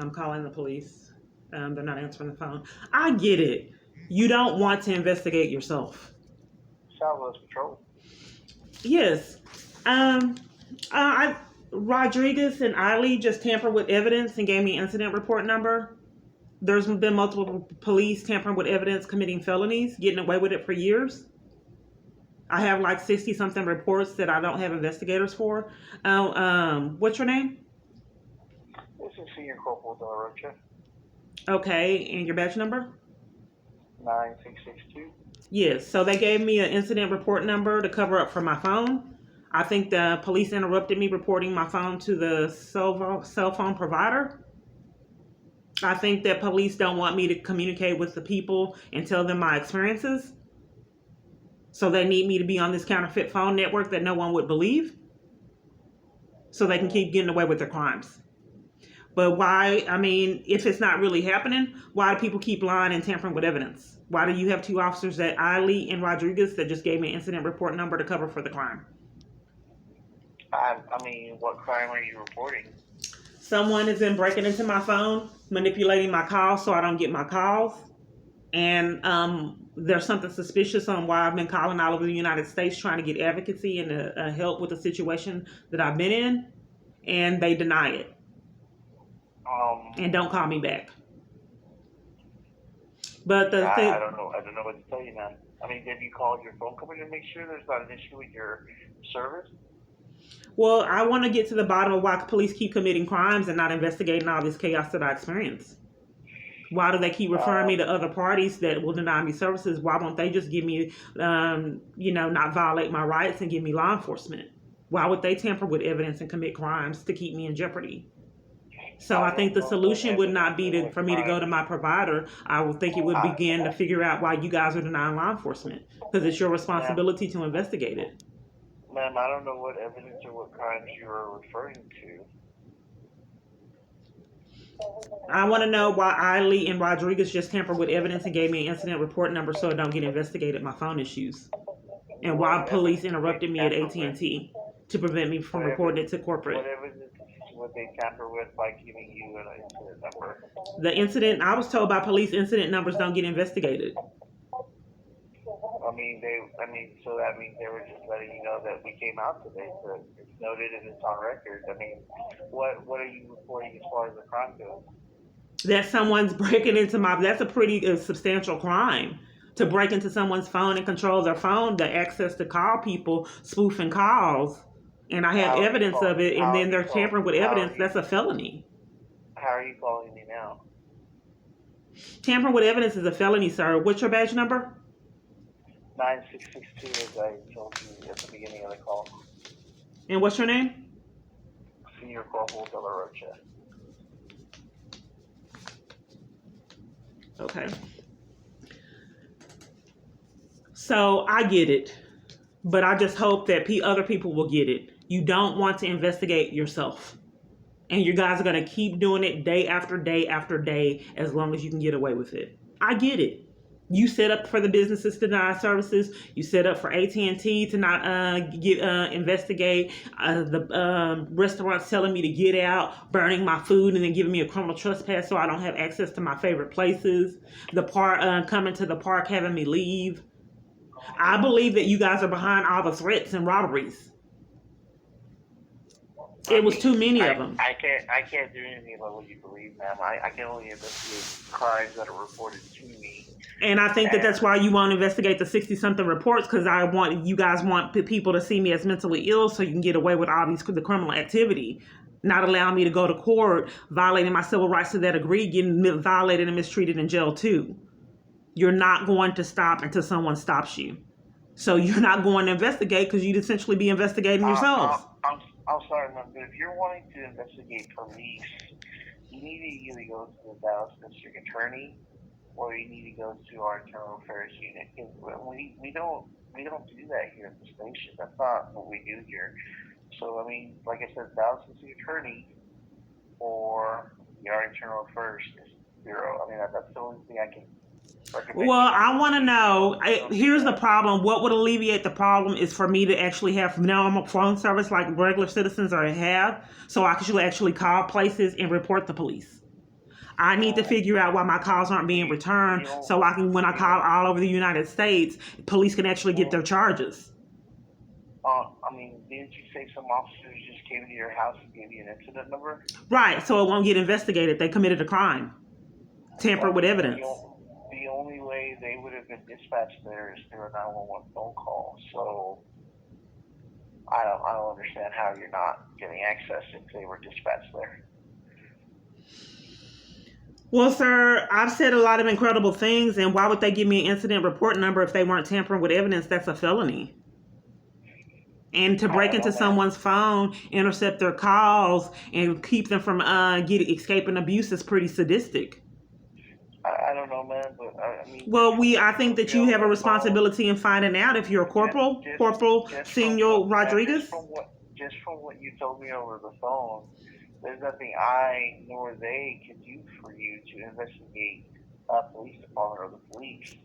I'm calling the police. They're not answering the phone. I get it. You don't want to investigate yourself. Southwest Patrol. Yes. Um, Rodriguez and Eiley just tampered with evidence and gave me incident report number. There's been multiple police tampering with evidence, committing felonies, getting away with it for years. I have like 60 something reports that I don't have investigators for. What's your name? This is Senior Corporal De La Rocha. Okay, and your badge number? 9662. Yes, so they gave me an incident report number to cover up for my phone. I think the police interrupted me reporting my phone to the cell phone provider. I think that police don't want me to communicate with the people and tell them my experiences. So they need me to be on this counterfeit phone network that no one would believe. So they can keep getting away with their crimes. But why, I mean, if it's not really happening, why do people keep lying and tampering with evidence? Why do you have two officers, that Eiley and Rodriguez, that just gave me an incident report number to cover for the crime? I mean, what crime are you reporting? Someone has been breaking into my phone, manipulating my calls so I don't get my calls. And there's something suspicious on why I've been calling all over the United States trying to get advocacy and help with the situation that I've been in. And they deny it. And don't call me back. But the thing, I don't know what to tell you, man. I mean, have you called your phone company to make sure there's not an issue with your service? Well, I want to get to the bottom of why police keep committing crimes and not investigating all this chaos that I experience. Why do they keep referring me to other parties that will deny me services? Why won't they just give me, not violate my rights and give me law enforcement? Why would they tamper with evidence and commit crimes to keep me in jeopardy? So I think the solution would not be for me to go to my provider. I would think it would begin to figure out why you guys are denying law enforcement, because it's your responsibility to investigate it. Ma'am, I don't know what evidence or what crimes you're referring to. I want to know why Eiley and Rodriguez just tampered with evidence and gave me an incident report number so I don't get investigated my phone issues, and why police interrupted me at AT&T to prevent me from reporting it to corporate. What evidence would they tamper with by giving you an incident number? The incident, I was told by police, incident numbers don't get investigated. So that means they were just letting you know that we came out today, so it's noted and it's on record. I mean, what are you reporting as far as the crime goes? That someone's breaking into that's a pretty substantial crime. To break into someone's phone and control their phone, the access to call people, spoofing calls, and I have evidence of it, and then they're tampering with evidence, that's a felony. How are you calling me now? Tampering with evidence is a felony, sir. What's your badge number? 9662, as I told you at the beginning of the call. And what's your name? Senior Corporal De La Rocha. Okay. So I get it, but I just hope that other people will get it. You don't want to investigate yourself. And you guys are going to keep doing it day after day after day as long as you can get away with it. I get it. You set up for the businesses to deny services. You set up for AT&T to not investigate. The restaurants telling me to get out, burning my food, and then giving me a criminal trespass so I don't have access to my favorite places. The park, coming to the park, having me leave. I believe that you guys are behind all the threats and robberies. It was too many of them. I can't do anything about what you believe, ma'am. I can only investigate crimes that are reported to me. And I think that's why you won't investigate the 60-something reports, because you guys want people to see me as mentally ill so you can get away with all the criminal activity, not allowing me to go to court, violating my civil rights to that degree, getting violated and mistreated in jail too. You're not going to stop until someone stops you. So you're not going to investigate because you'd essentially be investigating yourselves. I'm sorry, ma'am, but if you're wanting to investigate police, you need to either go to the Dallas District Attorney or you need to go to our Internal Affairs Unit. Because we don't do that here at the station. That's not what we do here. So, I mean, like I said, Dallas District Attorney or our Internal Affairs Bureau. I mean, that's the only thing I can recommend. Well, I want to know, here's the problem. What would alleviate the problem is for me to actually have normal phone service like regular citizens have, so I could actually call places and report the police. I need to So, figure out why my calls aren't being returned you so I can, when I call all over the United States, police can actually get their charges. I mean, didn't you say some officers just came to your house and gave you an incident number? Right, so it won't get investigated. They committed a crime, tampered with evidence. The only way they would have been dispatched there is through a 911 phone call. So I don't understand how you're not getting access if they were dispatched there. Well, sir, I've said a lot of incredible things, and why would they give me an incident report number if they weren't tampering with evidence? That's a felony. And to break into someone's phone, intercept their calls, and keep them from escaping abuse is pretty sadistic. I don't know, man, but I mean. Well, I think that you have a responsibility in finding out if you're a corporal, Senor Rodriguez. Just from what you told me over the phone, there's nothing I nor they can do for you to investigate a police department or the police.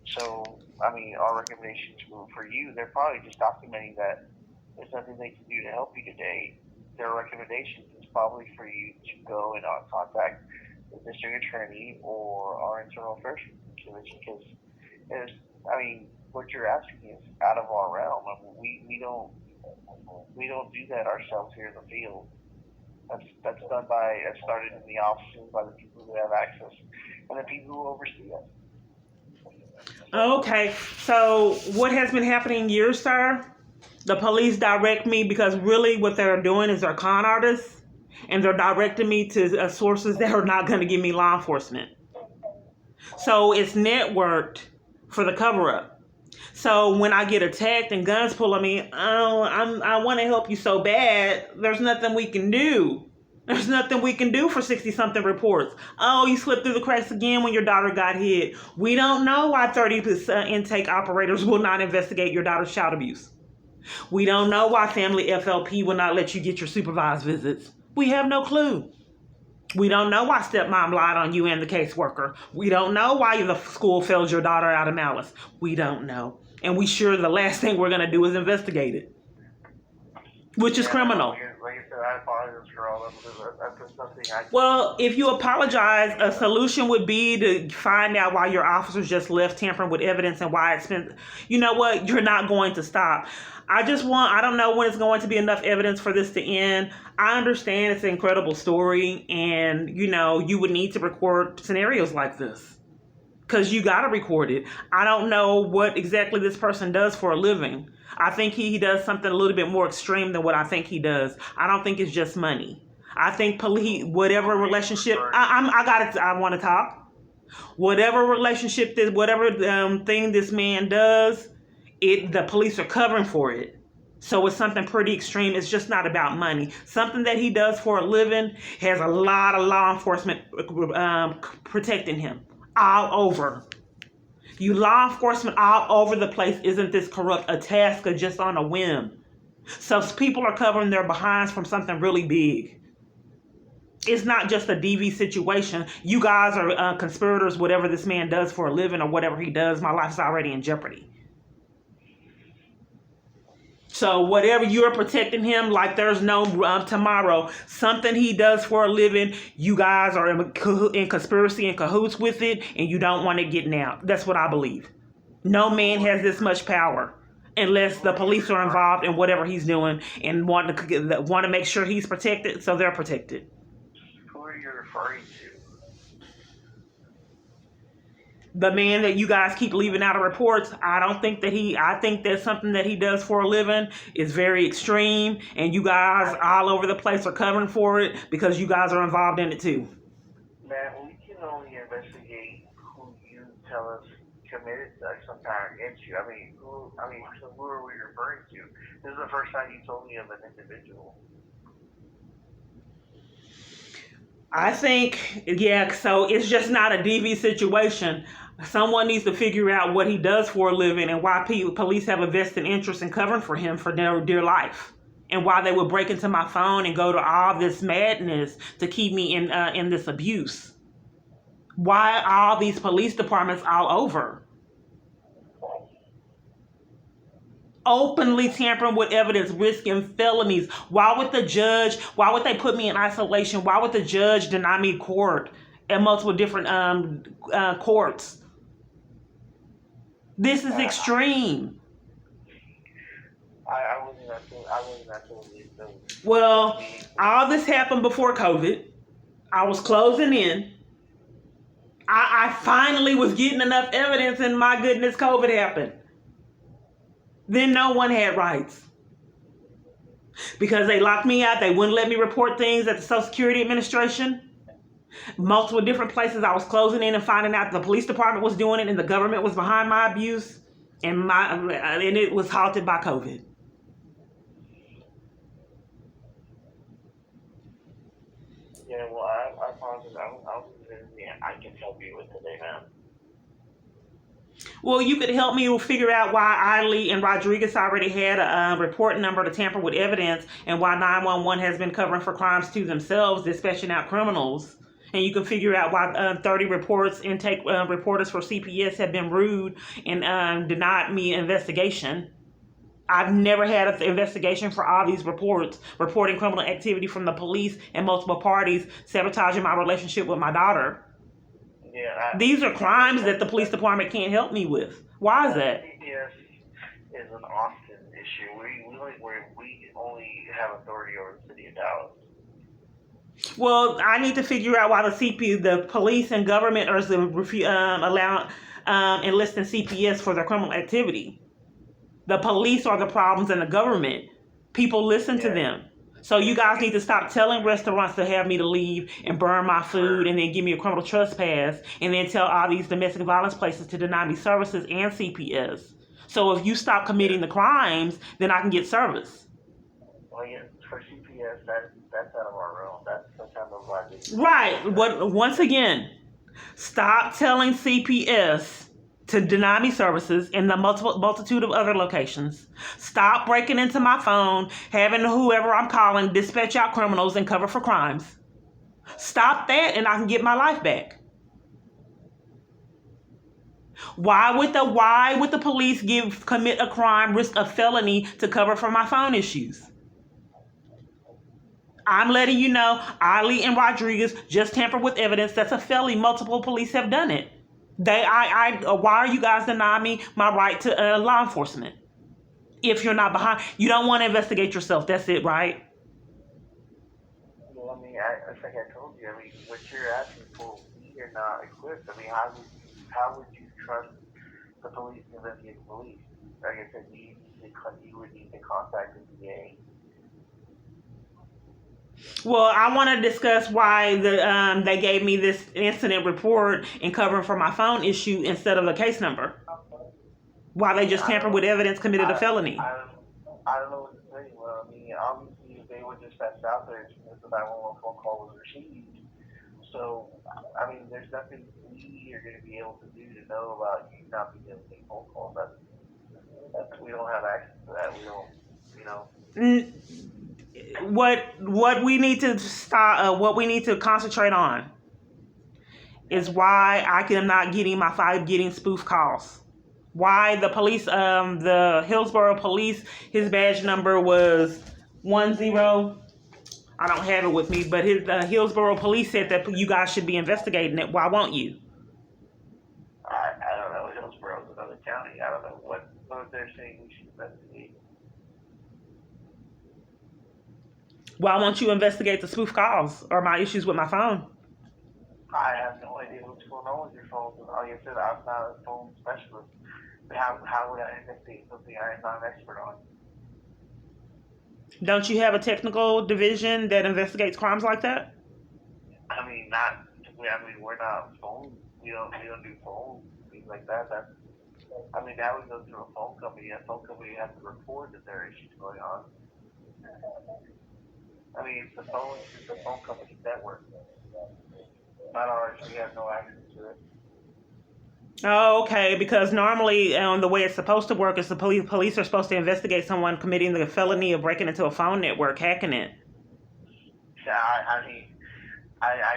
So, I mean, our recommendations for you, they're probably just documenting that there's nothing they can do to help you today. Their recommendations is probably for you to go and contact the district attorney or our internal affairs commission, because, I mean, what you're asking is out of our realm. I mean, we don't do that ourselves here in the field. That's done by, it started in the offices by the people who have access and the people who oversee us. Okay, so what has been happening here, sir? The police direct me because really what they're doing is they're con artists, and they're directing me to sources that are not going to give me law enforcement. So it's networked for the cover up. So when I get attacked and guns pull on me, I want to help you so bad. There's nothing we can do. There's nothing we can do for 60-something reports. Oh, you slipped through the cracks again when your daughter got hit. We don't know why 30% intake operators will not investigate your daughter's child abuse. We don't know why family FLP will not let you get your supervised visits. We have no clue. We don't know why stepmom lied on you and the caseworker. We don't know why the school failed your daughter out of malice. We don't know. And we sure the last thing we're going to do is investigate it, which is criminal. Like I said, I apologize for all that. That's something I. Well, if you apologize, a solution would be to find out why your officers just left tampering with evidence and why it's been. You know what? You're not going to stop. I don't know when it's going to be enough evidence for this to end. I understand it's an incredible story, and, you would need to record scenarios like this because you got to record it. I don't know what exactly this person does for a living. I think he does something a little bit more extreme than what I think he does. I don't think it's just money. I think whatever relationship, I want to talk. Whatever relationship, whatever thing this man does, the police are covering for it. So it's something pretty extreme. It's just not about money. Something that he does for a living has a lot of law enforcement protecting him all over. You law enforcement all over the place isn't this corrupt a task or just on a whim. So people are covering their behinds from something really big. It's not just a DV situation. You guys are conspirators, whatever this man does for a living or whatever he does. My life's already in jeopardy. So whatever you're protecting him, like there's no tomorrow, something he does for a living, you guys are in conspiracy and cahoots with it, and you don't want it getting out. That's what I believe. No man has this much power unless the police are involved in whatever he's doing and want to make sure he's protected, so they're protected. Who are you referring to? The man that you guys keep leaving out of reports, I think that something that he does for a living is very extreme, and you guys all over the place are covering for it because you guys are involved in it too. Man, we can only investigate who you tell us committed some crime against you. So who are we referring to? This is the first time you told me of an individual. I think, so it's just not a DV situation. Someone needs to figure out what he does for a living and why police have a vested interest in covering for him for their dear life. And why they would break into my phone and go to all this madness to keep me in this abuse. Why all these police departments all over? Openly tampering with evidence, risking felonies. Why would they put me in isolation? Why would the judge deny me court at multiple different courts. This is extreme. I wasn't actually so. Well, all this happened before COVID. I was closing in. I finally was getting enough evidence, and my goodness, COVID happened. Then no one had rights. Because they locked me out. They wouldn't let me report things at the Social Security Administration. Multiple different places I was closing in and finding out the police department was doing it and the government was behind my abuse. And it was halted by COVID. Yeah, well, I apologize. I can help you with today, man. Well, you could help me figure out why Iley and Rodriguez already had a report number to tamper with evidence and why 911 has been covering for crimes to themselves, dispatching out criminals. And you can figure out why 30 intake reporters for CPS have been rude and denied me investigation. I've never had an investigation for all these reports, reporting criminal activity from the police and multiple parties, sabotaging my relationship with my daughter. Yeah, These are crimes that the police department can't help me with. Why is that? CPS is an Austin issue. We only have authority over the city of Dallas. Well, I need to figure out why the police and government are enlisting CPS for their criminal activity. The police are the problems in the government. People listen to them. So you guys need to stop telling restaurants to have me to leave and burn my food and then give me a criminal trespass and then tell all these domestic violence places to deny me services and CPS. So if you stop committing the crimes, then I can get service. Well, yeah, for CPS, that's out of our realm. That's out of our business. Right. Once again, stop telling CPS to deny me services in the multitude of other locations. Stop breaking into my phone, having whoever I'm calling dispatch out criminals and cover for crimes. Stop that and I can get my life back. Why would the police commit a crime, risk a felony to cover for my phone issues? I'm letting you know, Ali and Rodriguez just tampered with evidence. That's a felony. Multiple police have done it. Why are you guys denying me my right to law enforcement? If you're not behind, you don't want to investigate yourself. That's it, right? Well, I mean, like I told you, I mean, what you're asking for, we are not equipped. I mean, how would you trust the police to investigate the police? Like I said, you would need to contact the DA. Well, I want to discuss why they gave me this incident report and covering for my phone issue instead of a case number. Why they just tampered with evidence, committed a felony. I don't know what to say. Well, I mean, obviously, if they were dispatched out there, if the 911 phone call was received. So, I mean, there's nothing we are going to be able to do to know about you not being able to take phone calls. We don't have access to that. We don't, you know. What we need to stop, what we need to concentrate on is why I am not getting spoof calls. Why the police, the Hillsborough police, his badge number was 10. I don't have it with me, but his Hillsborough police said that you guys should be investigating it. Why won't you? I don't know. Hillsborough's another county. I don't know what they're saying we should investigate. Why won't you investigate the spoof calls or my issues with my phone? I have no idea what's going on with your phone. Like I said, I'm not a phone specialist. How would I investigate something I'm not an expert on? Don't you have a technical division that investigates crimes like that? I mean, we're not phone. We don't do phone things like that. That would go through a phone company. A phone company has to report that there are issues going on. I mean, it's the phone company's network, not ours. We have no access to it. Oh, okay. Because normally, the way it's supposed to work is the police are supposed to investigate someone committing the felony of breaking into a phone network, hacking it. Yeah,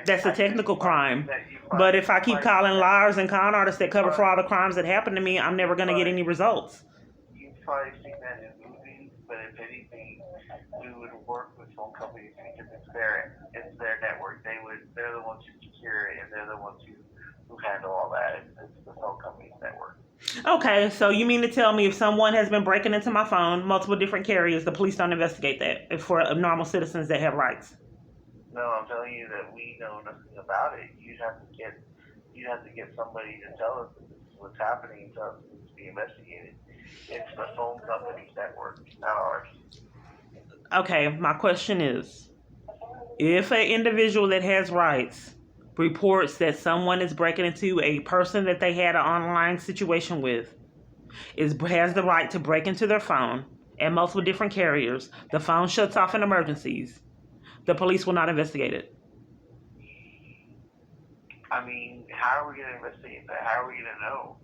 that's a technical crime. But if I keep calling liars and con artists that cover for all the crimes that happen to me, I'm never going to get any results. You've probably seen that in movies, but if anything, we would work with phone companies because it's fair it's their network. They're the ones who secure it, and they're the ones who handle all that. It's the phone company's network. Okay, so you mean to tell me if someone has been breaking into my phone, multiple different carriers, the police don't investigate that for normal citizens that have rights? No, I'm telling you that we know nothing about it. You have to get somebody to tell us that this is what's happening, so it needs to be investigated. It's the phone company's network, not ours. Okay, my question is, if an individual that has rights reports that someone is breaking into a person that they had an online situation with, has the right to break into their phone at multiple different carriers, the phone shuts off in emergencies, the police will not investigate it. I mean, how are we going to investigate that? How are we going to know?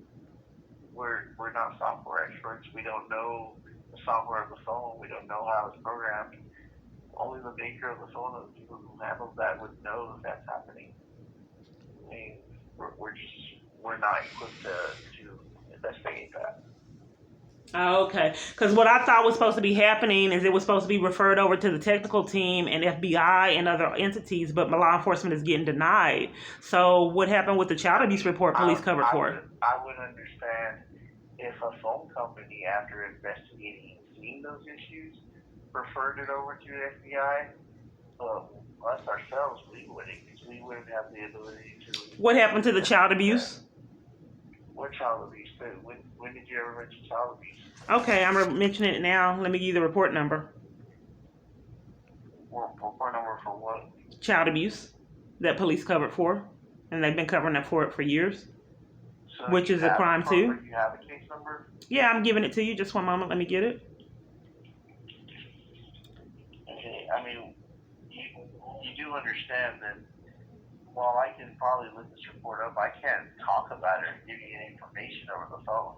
We're not software experts. We don't know the software of the phone. We don't know how it's programmed. Only the maker of the phone and the people who handle that would know that that's happening. I mean, we're not equipped to investigate that. Okay, because what I thought was supposed to be happening is it was supposed to be referred over to the technical team and FBI and other entities, but law enforcement is getting denied. So what happened with the child abuse report police covered for? I would understand if a phone company, after investigating and seeing those issues, referred it over to the FBI. But us ourselves, we wouldn't, because we wouldn't have the ability to. What happened to the child abuse? What child abuse? When did you ever mention child abuse? Okay, I'm mentioning it now. Let me give you the report number. Report number for what? Child abuse that police covered for, and they've been covering it for years, So which is a crime too. You have a case number? Yeah, I'm giving it to you. Just one moment. Let me get it. Okay, I mean, you do understand that while I can probably look this report up, I can't talk about it or give you any information over the phone.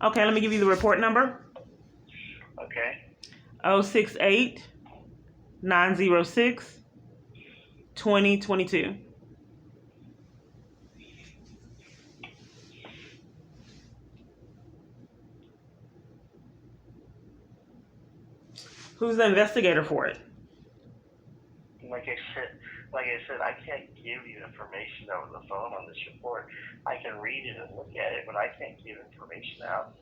Okay, let me give you the report number. Okay. 068 906 2022. Who's the investigator for it? Like I said, I can't give you information over the phone on this report. I can read it and look at it, but I can't give information out.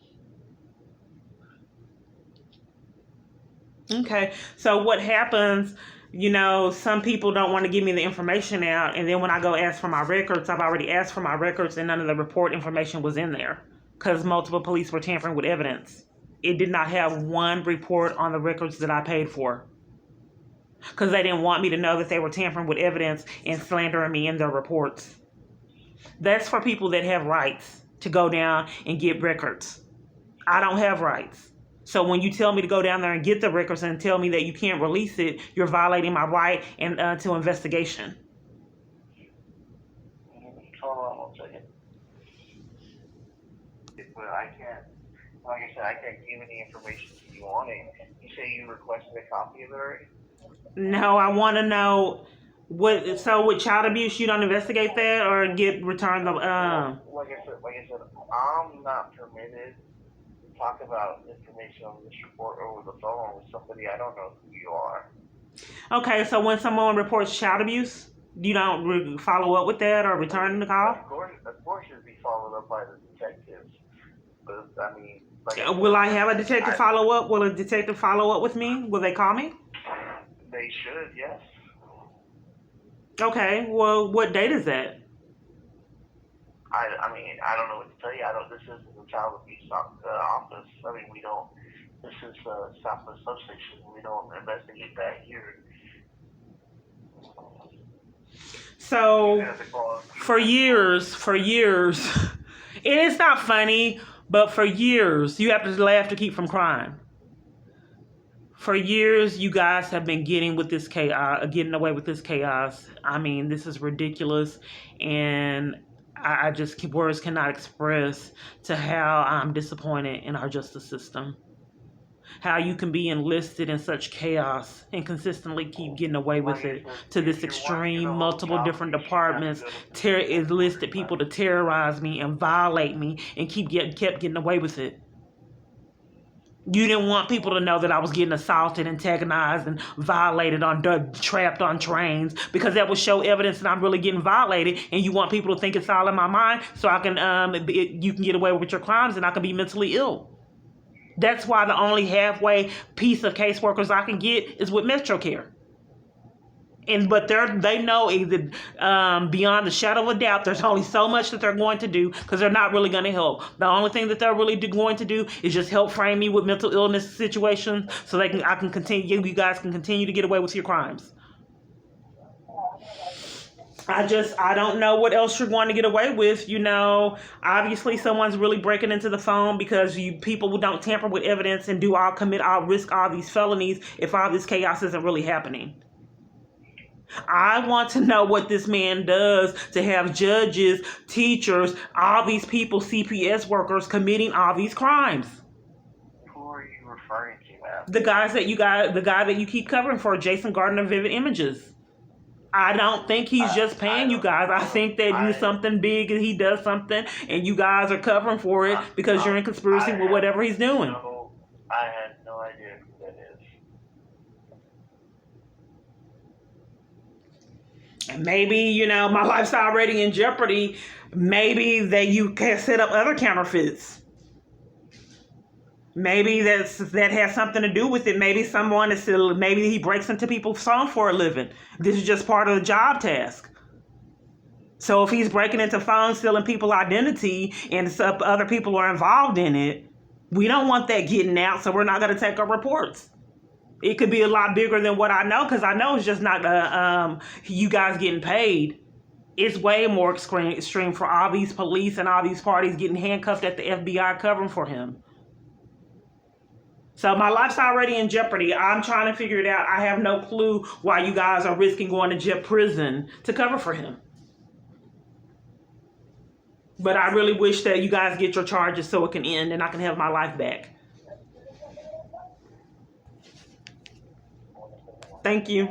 Okay, so what happens, some people don't want to give me the information out, and then when I go ask for my records, I've already asked for my records, and none of the report information was in there because multiple police were tampering with evidence. It did not have one report on the records that I paid for because they didn't want me to know that they were tampering with evidence and slandering me in their reports. That's for people that have rights to go down and get records. I don't have rights. So when you tell me to go down there and get the records and tell me that you can't release it, you're violating my right and to investigation. Hold on one second. But I can't, like I said, I can't give any information to you on it. You say you requested a copy of it already? No, I want to know so with child abuse, you don't investigate that or get returned the. Like I said, I'm not permitted to talk about information on this report over the phone with somebody I don't know who you are. Okay, so when someone reports child abuse, you don't follow up with that or return the call? Of course, it'd be followed up by the detectives. But I mean, will I have a detective follow up? Will a detective follow up with me? Will they call me? They should, yes. Okay, well, what date is that? I mean, I don't know what to tell you. This isn't the child abuse office. I mean, we don't. This is Southwest Substation. We don't investigate that here. So, for years, it is not funny, but for years, you have to laugh to keep from crying. For years, you guys have been getting away with this chaos. I mean, this is ridiculous, and I just words cannot express to how I'm disappointed in our justice system. How you can be enlisted in such chaos and consistently keep getting away with it to this extreme, multiple different departments enlisted people to terrorize me and violate me and kept getting away with it. You didn't want people to know that I was getting assaulted, antagonized, and violated trapped on trains, because that would show evidence that I'm really getting violated. And you want people to think it's all in my mind, so I can you can get away with your crimes, and I can be mentally ill. That's why the only halfway piece of caseworkers I can get is with MetroCare. But they know beyond the shadow of a doubt, there's only so much that they're going to do, because they're not really going to help. The only thing that they're really going to do is just help frame me with mental illness situations, so you guys can continue to get away with your crimes. I don't know what else you're going to get away with. Obviously someone's really breaking into the phone, because people don't tamper with evidence and risk all these felonies if all this chaos isn't really happening. I want to know what this man does to have judges, teachers, all these people, CPS workers, committing all these crimes. Who are you referring to, ma'am? The guy that you keep covering for, Jason Gardner, Vivid Images. I don't think he's just paying you guys. I think that he's something big and he does something, and you guys are covering for it because you're in conspiracy with whatever he's doing. I had no idea who that is. And maybe, my life's already in jeopardy. Maybe that you can set up other counterfeits. Maybe that has something to do with it. Maybe maybe he breaks into people's phones for a living. This is just part of the job task. So if he's breaking into phones, stealing people's identity, and other people are involved in it, we don't want that getting out, so we're not going to take our reports. It could be a lot bigger than what I know, because I know it's just not you guys getting paid. It's way more extreme for all these police and all these parties getting handcuffed at the FBI covering for him. So my life's already in jeopardy. I'm trying to figure it out. I have no clue why you guys are risking going to prison to cover for him. But I really wish that you guys get your charges so it can end and I can have my life back. Thank you.